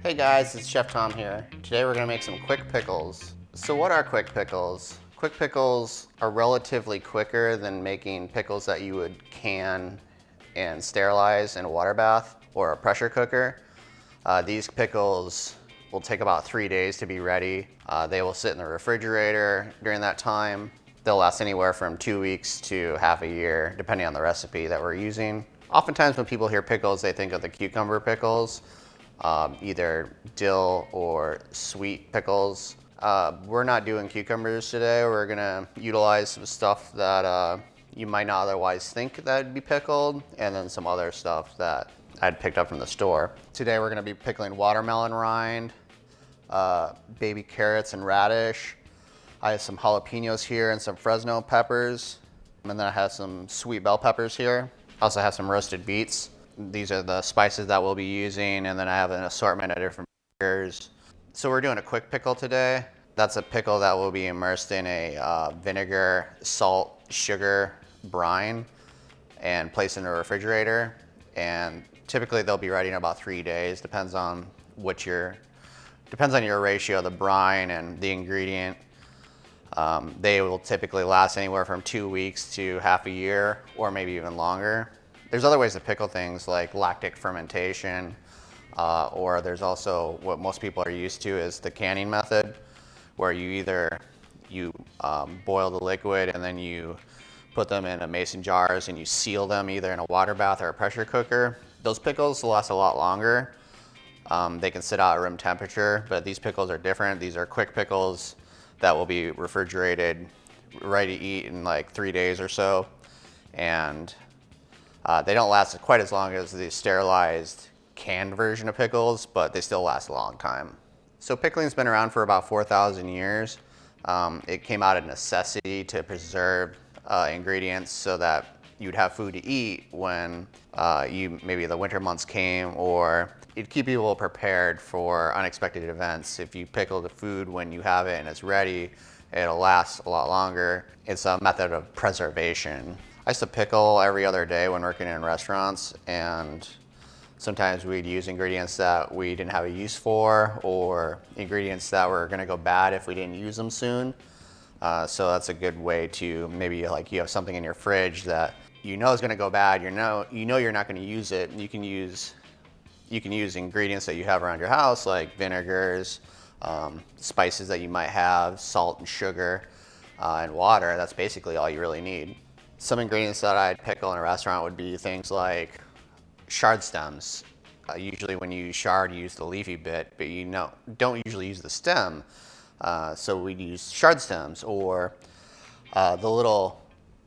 Hey guys, it's Chef Tom here. Today we're gonna make some quick pickles. So what are quick pickles? Quick pickles are relatively quicker than making pickles that you would can and sterilize in a water bath or a pressure cooker. These pickles will take about 3 days to be ready. They will sit in the refrigerator during that time. They'll last anywhere from 2 weeks to half a year, depending on the recipe that we're using. Oftentimes when people hear pickles, they think of the cucumber pickles, either dill or sweet pickles. We're not doing cucumbers today. We're gonna utilize some stuff that you might not otherwise think that'd be pickled, and then some other stuff that I'd picked up from the store. Today we're gonna be pickling watermelon rind, baby carrots and radish. I have some jalapenos here and some Fresno peppers. And then I have some sweet bell peppers here. I also have some roasted beets. These are the spices that we'll be using, and then I have an assortment of different vinegar. So we're doing a quick pickle today. That's a pickle that will be immersed in a vinegar, salt, sugar brine and placed in the refrigerator. And typically they'll be ready in about 3 days. Depends on your ratio of the brine and the ingredient. They will typically last anywhere from 2 weeks to half a year, or maybe even longer. There's other ways to pickle things like lactic fermentation, or there's also what most people are used to is the canning method, where you boil the liquid and then you put them in mason jars and you seal them either in a water bath or a pressure cooker. Those pickles last a lot longer. They can sit out at room temperature, but these pickles are different. These are quick pickles that will be refrigerated, ready to eat in like 3 days or so. And they don't last quite as long as the sterilized canned version of pickles, but they still last a long time. So pickling's been around for about 4,000 years. It came out of necessity to preserve ingredients so that you'd have food to eat when maybe the winter months came, or it'd keep people prepared for unexpected events. If you pickle the food when you have it and it's ready, it'll last a lot longer. It's a method of preservation. I used to pickle every other day when working in restaurants, and sometimes we'd use ingredients that we didn't have a use for, or ingredients that were gonna go bad if we didn't use them soon. So that's a good way to maybe like you have something in your fridge that you know is gonna go bad, you know you're not gonna use it. You can use ingredients that you have around your house like vinegars, spices that you might have, salt and sugar, and water. That's basically all you really need. Some ingredients that I'd pickle in a restaurant would be things like chard stems. Usually when you use chard, you use the leafy bit, but don't usually use the stem. So we'd use chard stems, or the little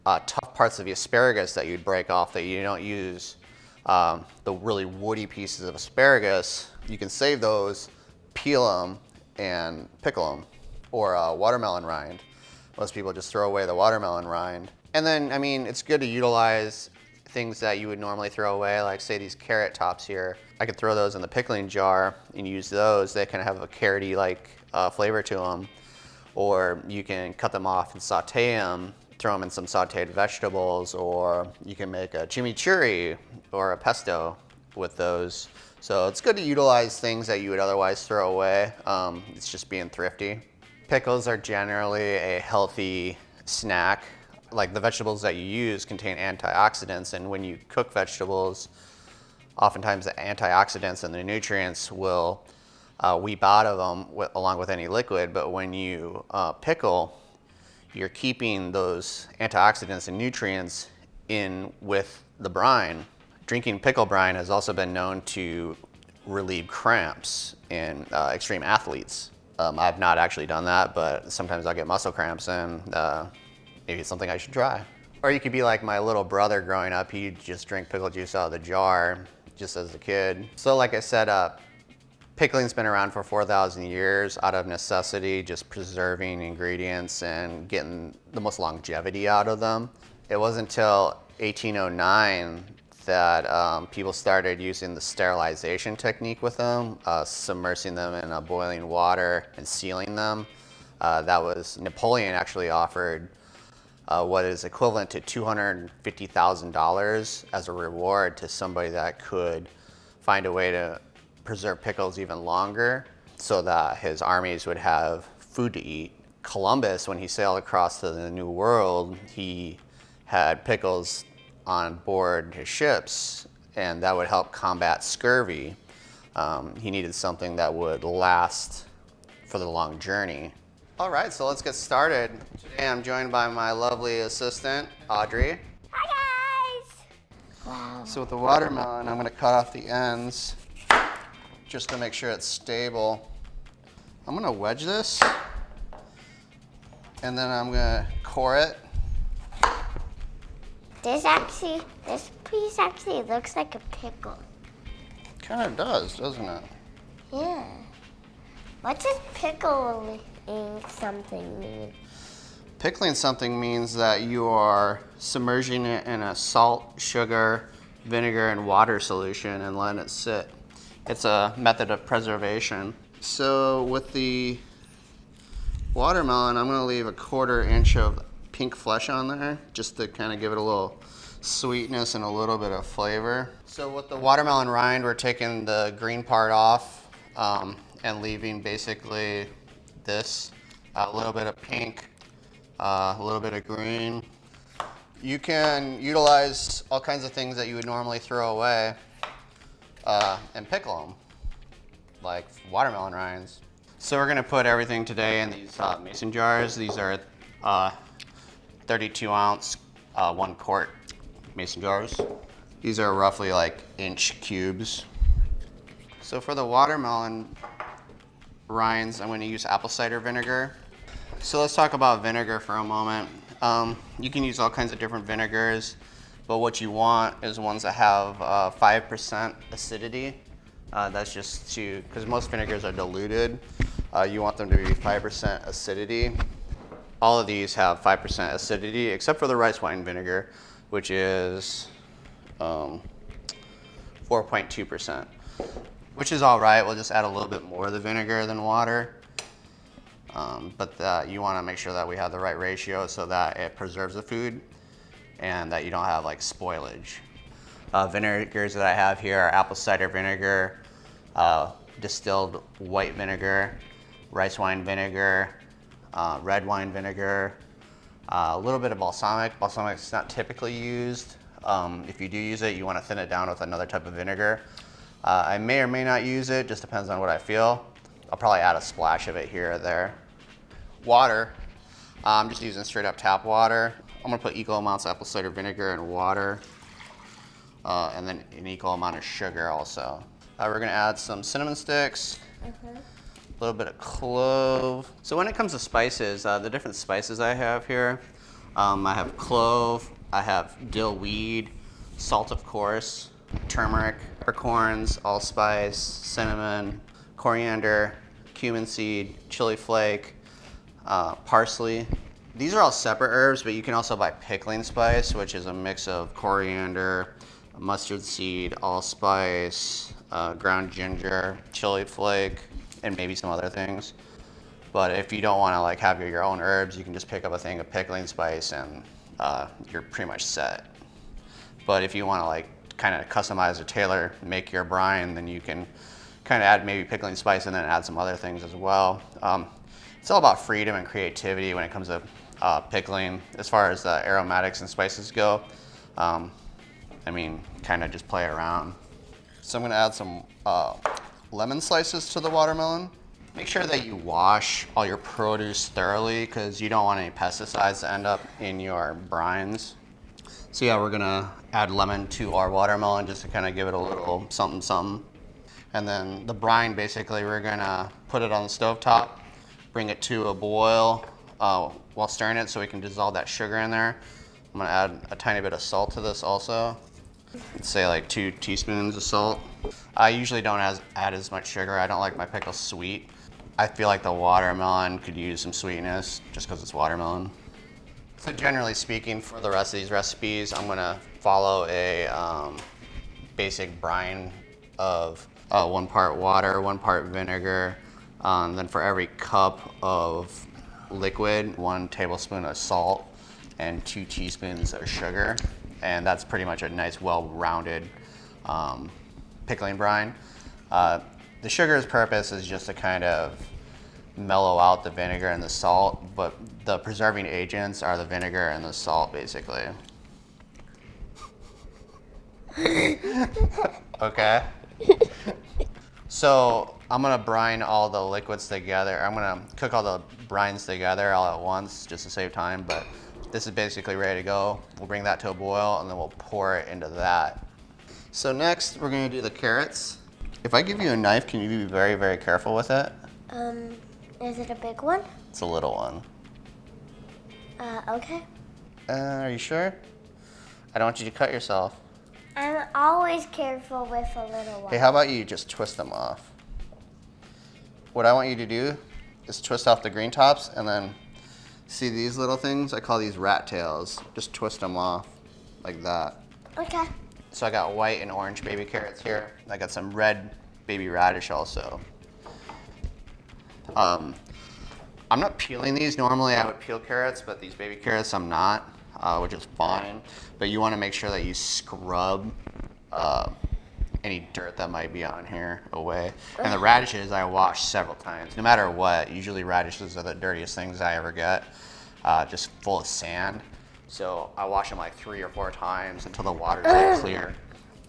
tough parts of the asparagus that you'd break off that you don't use. The really woody pieces of asparagus, you can save those, peel them, and pickle them. Or watermelon rind. Most people just throw away the watermelon rind. And then, I mean, it's good to utilize things that you would normally throw away, like say these carrot tops here. I could throw those in the pickling jar and use those. They kind of have a carroty-like flavor to them. Or you can cut them off and saute them, throw them in some sauteed vegetables, or you can make a chimichurri or a pesto with those. So it's good to utilize things that you would otherwise throw away. It's just being thrifty. Pickles are generally a healthy snack. Like the vegetables that you use contain antioxidants, and when you cook vegetables, oftentimes the antioxidants and the nutrients will weep out of them along with any liquid, but when you pickle, you're keeping those antioxidants and nutrients in with the brine. Drinking pickle brine has also been known to relieve cramps in extreme athletes. I've not actually done that, but sometimes I'll get muscle cramps, and maybe it's something I should try. Or you could be like my little brother growing up. He'd just drink pickle juice out of the jar just as a kid. So like I said, pickling's been around for 4,000 years out of necessity, just preserving ingredients and getting the most longevity out of them. It wasn't until 1809 that people started using the sterilization technique with them, submersing them in boiling water and sealing them. Napoleon actually offered what is equivalent to $250,000 as a reward to somebody that could find a way to preserve pickles even longer so that his armies would have food to eat. Columbus, when he sailed across to the New World, he had pickles on board his ships, and that would help combat scurvy. He needed something that would last for the long journey. All right, so let's get started. Today I'm joined by my lovely assistant, Audrey. Hi guys! Wow. So with the watermelon, I'm gonna cut off the ends just to make sure it's stable. I'm gonna wedge this, and then I'm gonna core it. This piece actually looks like a pickle. Kind of does, doesn't it? Yeah. What does pickling something mean? Pickling something means that you are submerging it in a salt, sugar, vinegar, and water solution and letting it sit. It's a method of preservation. So with the watermelon, I'm gonna leave a 1/4 inch of pink flesh on there just to kind of give it a little sweetness and a little bit of flavor. So with the watermelon rind, we're taking the green part off and leaving basically this, a little bit of pink, a little bit of green. You can utilize all kinds of things that you would normally throw away and pickle them, like watermelon rinds. So we're gonna put everything today in these mason jars. These are 32 ounce, 1 quart mason jars. These are roughly like inch cubes. So for the watermelon rinds, I'm gonna use apple cider vinegar. So let's talk about vinegar for a moment. You can use all kinds of different vinegars, but what you want is ones that have 5% acidity. That's just because most vinegars are diluted. You want them to be 5% acidity. All of these have 5% acidity, except for the rice wine vinegar, which is 4.2%, which is all right. We'll just add a little bit more of the vinegar than water. But you want to make sure that we have the right ratio so that it preserves the food and that you don't have like spoilage. Vinegars that I have here are apple cider vinegar, distilled white vinegar, rice wine vinegar, red wine vinegar, a little bit of balsamic. Balsamic is not typically used. If you do use it, you want to thin it down with another type of vinegar. I may or may not use it, just depends on what I feel. I'll probably add a splash of it here or there. Water, I'm just using straight up tap water. I'm gonna put equal amounts of apple cider vinegar and water, and then an equal amount of sugar also. We're gonna add some cinnamon sticks, a little bit of clove. So when it comes to spices, the different spices I have here, I have clove, I have dill weed, salt of course, turmeric, peppercorns, allspice, cinnamon, coriander, cumin seed, chili flake, parsley. These are all separate herbs, but you can also buy pickling spice, which is a mix of coriander, mustard seed, allspice, ground ginger, chili flake, and maybe some other things. But if you don't want to like have your own herbs, you can just pick up a thing of pickling spice and you're pretty much set. But if you want to like kind of customize or tailor, make your brine, then you can kind of add maybe pickling spice and then add some other things as well. It's all about freedom and creativity when it comes to pickling. As far as the aromatics and spices go, I mean, kind of just play around. So I'm gonna add some lemon slices to the watermelon. Make sure that you wash all your produce thoroughly because you don't want any pesticides to end up in your brines. So yeah, we're gonna add lemon to our watermelon just to kind of give it a little something something. And then the brine, basically, we're gonna put it on the stovetop, bring it to a boil while stirring it so we can dissolve that sugar in there. I'm gonna add a tiny bit of salt to this also. Let's say like 2 teaspoons of salt. I usually don't add as much sugar. I don't like my pickles sweet. I feel like the watermelon could use some sweetness just because it's watermelon. So generally speaking, for the rest of these recipes, I'm gonna follow a basic brine of 1 part water, 1 part vinegar. Then for every cup of liquid, 1 tablespoon of salt and 2 teaspoons of sugar. And that's pretty much a nice, well-rounded pickling brine. The sugar's purpose is just to kind of mellow out the vinegar and the salt, but the preserving agents are the vinegar and the salt, basically. Okay. So I'm gonna brine all the liquids together. I'm gonna cook all the brines together all at once just to save time, but this is basically ready to go. We'll bring that to a boil and then we'll pour it into that. So next we're gonna do the carrots. If I give you a knife, can you be very, very careful with it? Is it a big one? It's a little one. Okay. Are you sure? I don't want you to cut yourself. I'm always careful with a little one. Hey, how about you just twist them off? What I want you to do is twist off the green tops and then see these little things? I call these rat tails. Just twist them off like that. Okay. So I got white and orange baby carrots here. I got some red baby radish also. I'm not peeling these. Normally I would peel carrots, but these baby carrots I'm not, which is fine. But you want to make sure that you scrub any dirt that might be on here away. And the radishes I wash several times, no matter what. Usually radishes are the dirtiest things I ever get, just full of sand. So I wash them like 3 or 4 times until the water's like clear.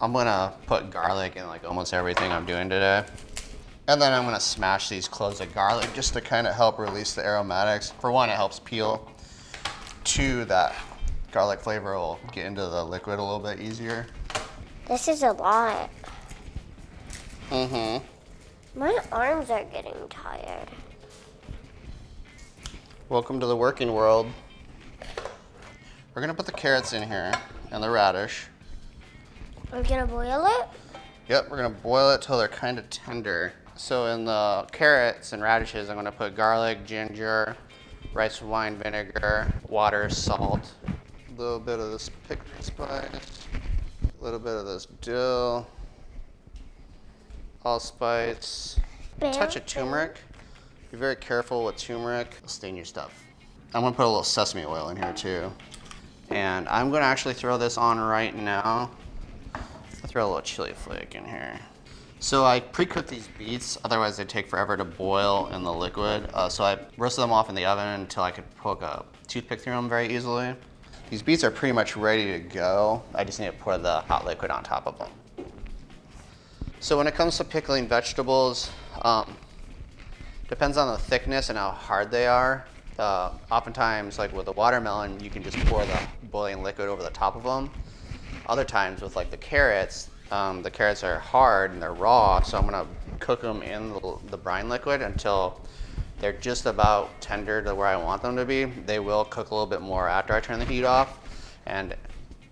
I'm gonna put garlic in like almost everything I'm doing today. And then I'm gonna smash these cloves of garlic just to kind of help release the aromatics. For one, it helps peel. 2, that garlic flavor will get into the liquid a little bit easier. This is a lot. Mm-hmm. My arms are getting tired. Welcome to the working world. We're gonna put the carrots in here and the radish. We're gonna boil it? Yep, we're gonna boil it till they're kind of tender. So in the carrots and radishes, I'm gonna put garlic, ginger, rice wine vinegar, water, salt, a little bit of this pickle spice, a little bit of this dill, allspice, a touch of turmeric. Be very careful with turmeric. It'll stain your stuff. I'm gonna put a little sesame oil in here too. And I'm gonna actually throw this on right now. I'll throw a little chili flake in here. So I pre-cooked these beets, otherwise they take forever to boil in the liquid. So I roasted them off in the oven until I could poke a toothpick through them very easily. These beets are pretty much ready to go. I just need to pour the hot liquid on top of them. So when it comes to pickling vegetables, depends on the thickness and how hard they are. Oftentimes, like with a watermelon, you can just pour the boiling liquid over the top of them. Other times with like the carrots are hard and they're raw, so I'm gonna cook them in the brine liquid until they're just about tender to where I want them to be. They will cook a little bit more after I turn the heat off, and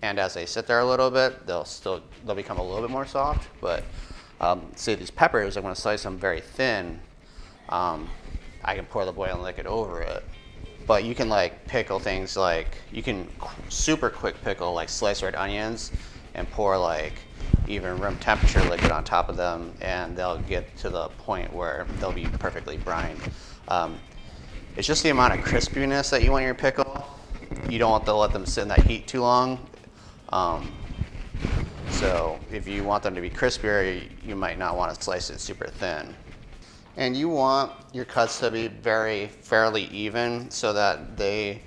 as they sit there a little bit, they'll become a little bit more soft. But say these peppers, I'm gonna slice them very thin. I can pour the boiling liquid over it. But you can like pickle things like, you can super quick pickle like sliced red onions and pour like even room temperature liquid on top of them, and they'll get to the point where they'll be perfectly brined. It's just the amount of crispiness that you want in your pickle. You don't want to let them sit in that heat too long. So if you want them to be crispier, you might not want to slice it super thin. And you want your cuts to be fairly even so that they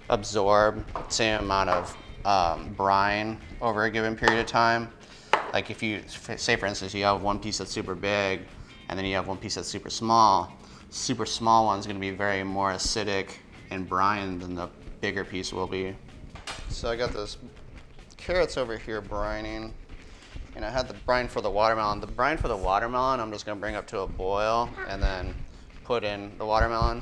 absorb the same amount of brine over a given period of time. Like if you, say for instance, you have one piece that's super big and then you have one piece that's super small one's gonna be very more acidic and brine than the bigger piece will be. So I got those carrots over here brining. And I had the brine for the watermelon. The brine for the watermelon, I'm just gonna bring up to a boil and then put in the watermelon.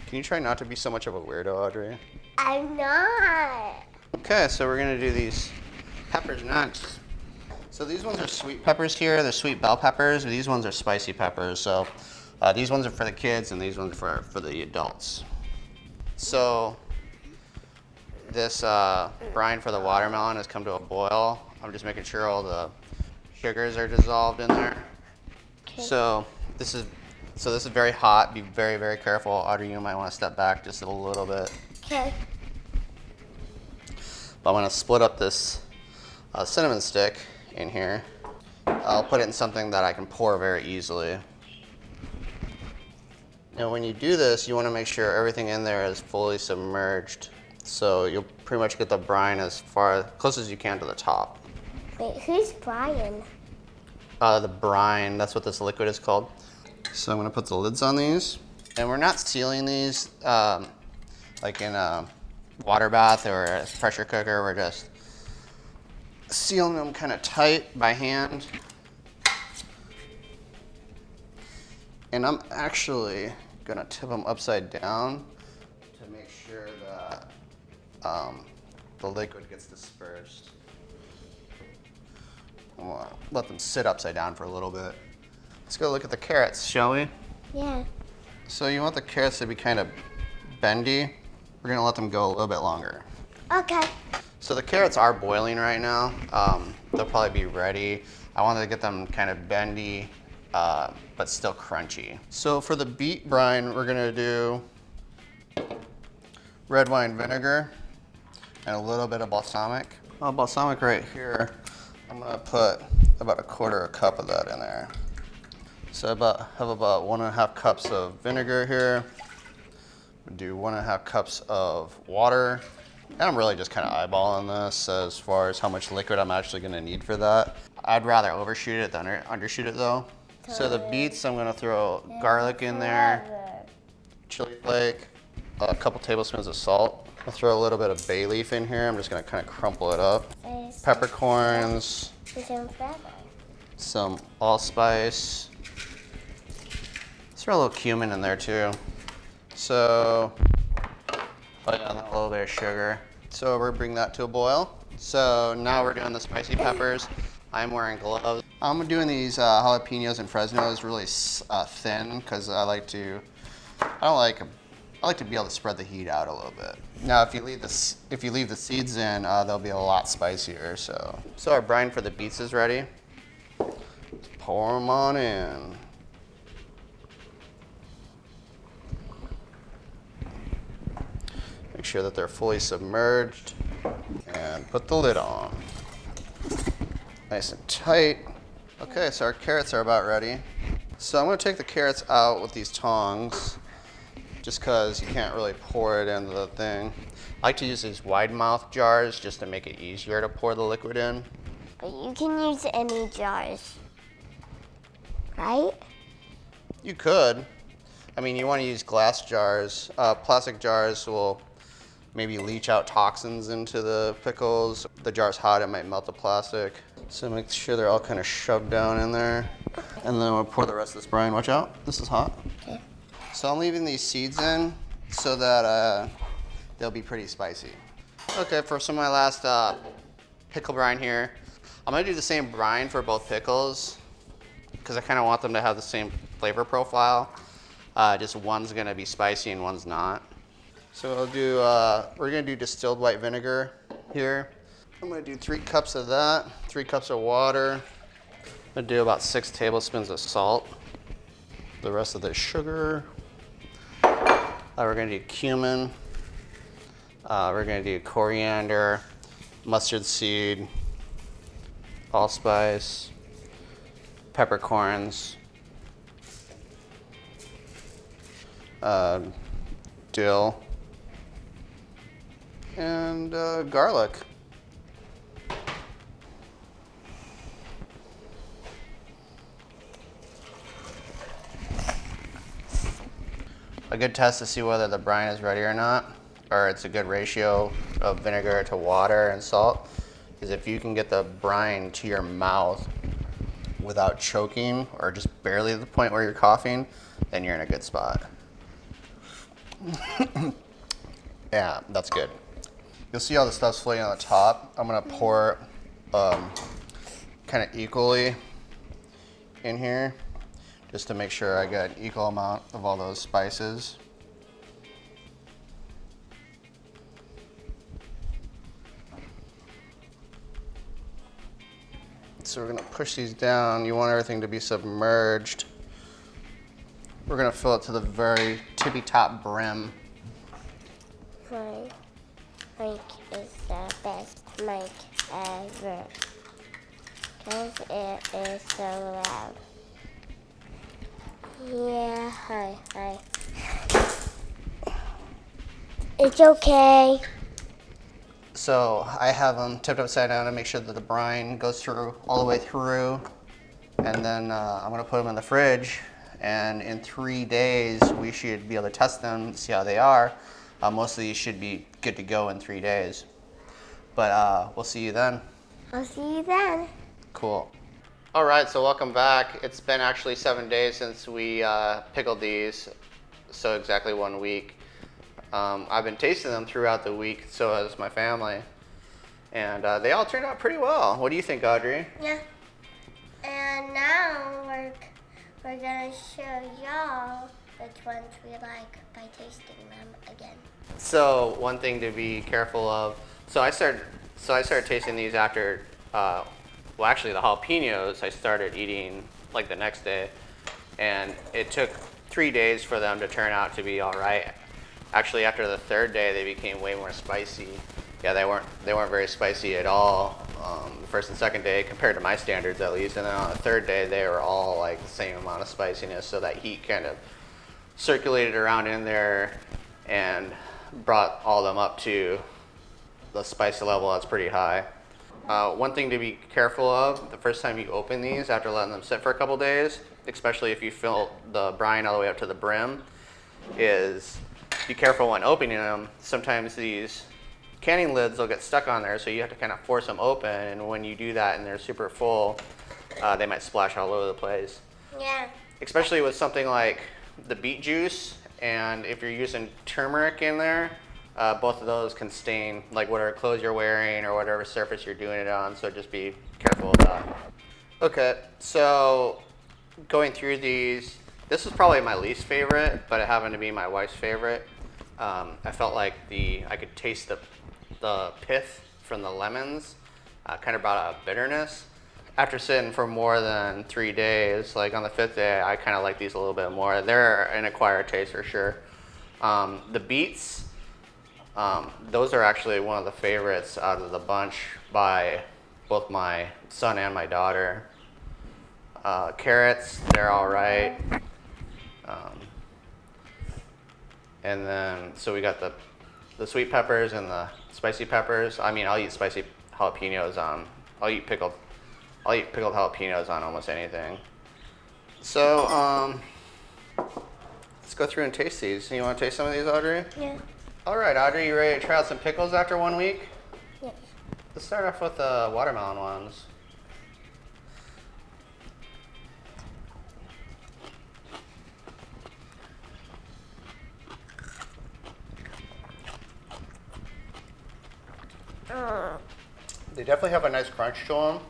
Can you try not to be so much of a weirdo, Audrey? I'm not. Okay, so we're gonna do these peppers next. So these ones are sweet peppers here. They're sweet bell peppers. These ones are spicy peppers. So these ones are for the kids and these ones are for the adults. So this brine for the watermelon has come to a boil. I'm just making sure all the sugars are dissolved in there. Okay. So this is very hot. Be very, very careful. Audrey, you might want to step back just a little bit. Okay. But I'm going to split up this cinnamon stick in here. I'll put it in something that I can pour very easily. Now when you do this, you want to make sure everything in there is fully submerged. So you'll pretty much get the brine as close as you can to the top. Wait, who's Brian? The brine, that's what this liquid is called. So I'm gonna put the lids on these. And we're not sealing these like in a water bath or a pressure cooker. We're just sealing them kind of tight by hand. And I'm actually gonna tip them upside down to make sure that the liquid gets dispersed. I'm gonna let them sit upside down for a little bit. Let's go look at the carrots, shall we? Yeah. So you want the carrots to be kind of bendy. We're gonna let them go a little bit longer. Okay. So the carrots are boiling right now. They'll probably be ready. I wanted to get them kind of bendy, but still crunchy. So for the beet brine, we're gonna do red wine vinegar and a little bit of balsamic. Balsamic right here. I'm gonna put about 1/4 cup of that in there. So I have about 1.5 cups of vinegar here. We'll do 1.5 cups of water. And I'm really just kind of eyeballing this as far as how much liquid I'm actually gonna need for that. I'd rather overshoot it than undershoot it though. So the beets, I'm gonna throw garlic in there, chili flake, a couple tablespoons of salt. I'll throw a little bit of bay leaf in here. I'm just gonna kind of crumple it up. Peppercorns, some allspice. Let's throw a little cumin in there too. So, oh yeah, and a little bit of sugar. So we're bringing that to a boil. So now we're doing the spicy peppers. I'm wearing gloves. I'm doing these jalapenos and Fresnos really thin because I like to be able to spread the heat out a little bit. Now, if you leave the seeds in, they'll be a lot spicier. So our brine for the beets is ready. Let's pour them on in. Make sure that they're fully submerged, and put the lid on. Nice and tight. Okay, so our carrots are about ready. So I'm gonna take the carrots out with these tongs, just because you can't really pour it into the thing. I like to use these wide mouth jars just to make it easier to pour the liquid in. But you can use any jars, right? You could. I mean, you want to use glass jars. Plastic jars will maybe leach out toxins into the pickles. If the jar's hot, it might melt the plastic. So make sure they're all kind of shoved down in there. And then we'll pour the rest of this brine. Watch out, this is hot. Okay. So I'm leaving these seeds in so that they'll be pretty spicy. Okay, for some of my last pickle brine here, I'm gonna do the same brine for both pickles because I kind of want them to have the same flavor profile. Just one's gonna be spicy and one's not. So we're gonna do distilled white vinegar here. I'm gonna do 3 cups of that, 3 cups of water. I'm gonna do about 6 tablespoons of salt. The rest of the sugar. We're gonna do cumin. We're gonna do coriander, mustard seed, allspice, peppercorns, dill, and garlic. A good test to see whether the brine is ready or not, or it's a good ratio of vinegar to water and salt, is if you can get the brine to your mouth without choking or just barely to the point where you're coughing, then you're in a good spot. Yeah, that's good. You'll see all the stuff's floating on the top. I'm gonna pour kind of equally in here, just to make sure I get an equal amount of all those spices. So we're gonna push these down. You want everything to be submerged. We're gonna fill it to the very tippy top brim. My mic is the best mic ever. Because it is so loud. Yeah, hi. It's okay. So I have them tipped upside down to make sure that the brine goes through all the way through. And then I'm gonna put them in the fridge. And in 3 days, we should be able to test them, see how they are. Most of these should be good to go in 3 days. But we'll see you then. I'll see you then. Cool. All right, so welcome back. It's been actually 7 days since we pickled these, so exactly 1 week. I've been tasting them throughout the week, so has my family. And they all turned out pretty well. What do you think, Audrey? Yeah. And now we're gonna show y'all which ones we like by tasting them again. So one thing to be careful of. So I started tasting these after. Well, actually, the jalapenos I started eating like the next day, and it took 3 days for them to turn out to be all right. Actually, after the 3rd day, they became way more spicy. Yeah, they weren't very spicy at all. The 1st and 2nd day, compared to my standards at least, and then on the 3rd day, they were all like the same amount of spiciness. So that heat kind of circulated around in there and brought all of them up to the spice level that's pretty high. One thing to be careful of the first time you open these after letting them sit for a couple days, especially if you fill the brine all the way up to the brim, is be careful when opening them. Sometimes these canning lids will get stuck on there, so you have to kind of force them open, and when you do that and they're super full, they might splash all over the place. Yeah. Especially with something like the beet juice, and if you're using turmeric in there, both of those can stain like whatever clothes you're wearing or whatever surface you're doing it on, so just be careful of that. Okay, so going through these, this is probably my least favorite, but it happened to be my wife's favorite. I felt like I could taste the pith from the lemons, kind of brought out a bitterness. After sitting for more than 3 days, like on the 5th day, I kind of like these a little bit more. They're an acquired taste for sure. The beets, those are actually one of the favorites out of the bunch by both my son and my daughter. Carrots, they're all right. And then, so we got the sweet peppers and the spicy peppers. I mean, I'll eat spicy jalapenos on, I'll eat pickled jalapenos on almost anything. So, let's go through and taste these. You want to taste some of these, Audrey? Yeah. All right, Audrey, you ready to try out some pickles after 1 week? Yes. Let's start off with the watermelon ones. They definitely have a nice crunch to them.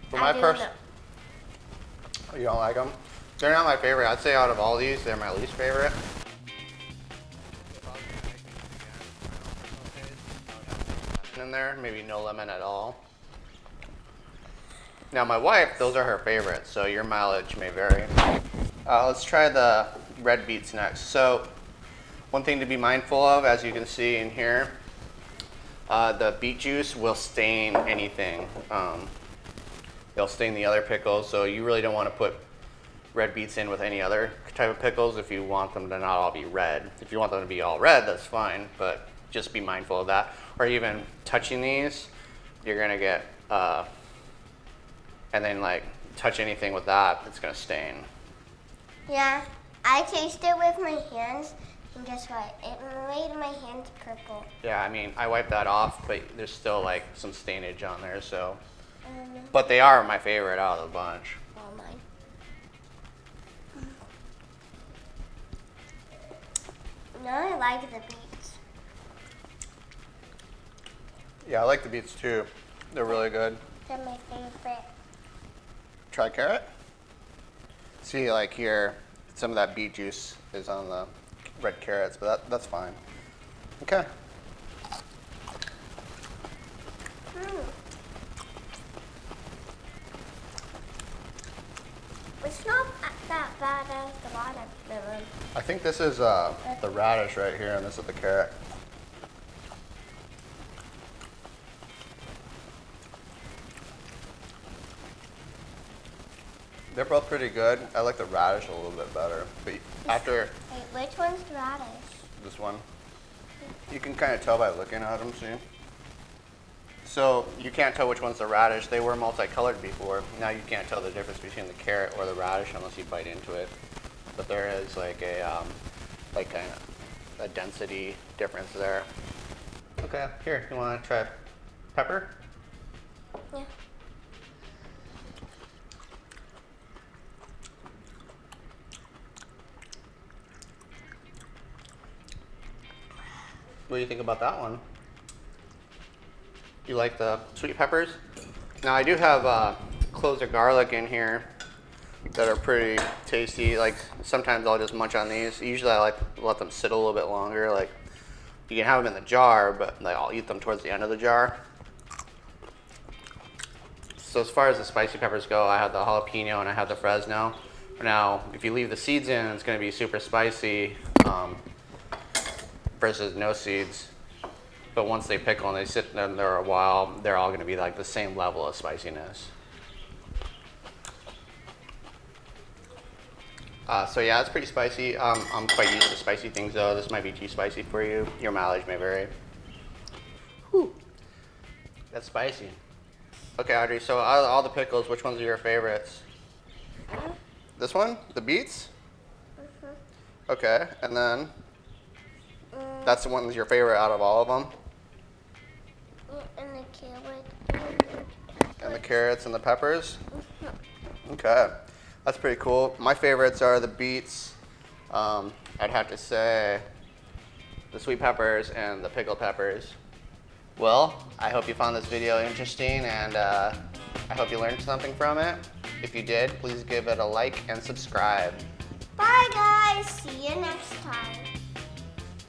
For my person, you don't like them? They're not my favorite. I'd say out of all these, they're my least favorite. In there, maybe no lemon at all. Now my wife, those are her favorites, so your mileage may vary. Let's try the red beets next. So one thing to be mindful of, as you can see in here, the beet juice will stain anything. They'll stain the other pickles, so you really don't want to put red beets in with any other type of pickles if you want them to not all be red. If you want them to be all red, that's fine, but just be mindful of that. Or even touching these, you're gonna get, and then like touch anything with that, it's gonna stain. Yeah, I tasted it with my hands, and guess what? It made my hands purple. Yeah, I mean, I wiped that off, but there's still like some stainage on there, so. But they are my favorite out of the bunch. All mine. No, I like the beets. Yeah, I like the beets too. They're really good. They're my favorite. Try carrot. See, like here, some of that beet juice is on the red carrots, but that's fine. Okay. It's not that bad as the watermelon. I think this is the radish right here, and this is the carrot. They're both pretty good. I like the radish a little bit better. But after Wait, which one's radish? this one, you can kind of tell by looking at them, see? So you can't tell which one's the radish. They were multicolored before. Now you can't tell the difference between the carrot or the radish unless you bite into it. But there is like a kind of a density difference there. Okay, here, you want to try pepper? Yeah. What do you think about that one? You like the sweet peppers? Now I do have cloves of garlic in here that are pretty tasty. Like sometimes I'll just munch on these. Usually I like to let them sit a little bit longer. Like you can have them in the jar, but like, I'll eat them towards the end of the jar. So as far as the spicy peppers go, I have the jalapeno and I have the Fresno. Now, if you leave the seeds in, it's going to be super spicy versus no seeds. But once they pickle and they sit in there a while, they're all going to be like the same level of spiciness. So yeah, it's pretty spicy. I'm quite used to spicy things though. This might be too spicy for you. Your mileage may vary. Whew. That's spicy. Okay, Audrey, so out of all the pickles, which ones are your favorites? This one? The beets? Okay, and then that's the one that's your favorite out of all of them? And the carrot. And the carrots and the peppers? Okay, that's pretty cool. My favorites are the beets. I'd have to say the sweet peppers and the pickled peppers. Well, I hope you found this video interesting and I hope you learned something from it. If you did, please give it a like and subscribe. Bye guys, see you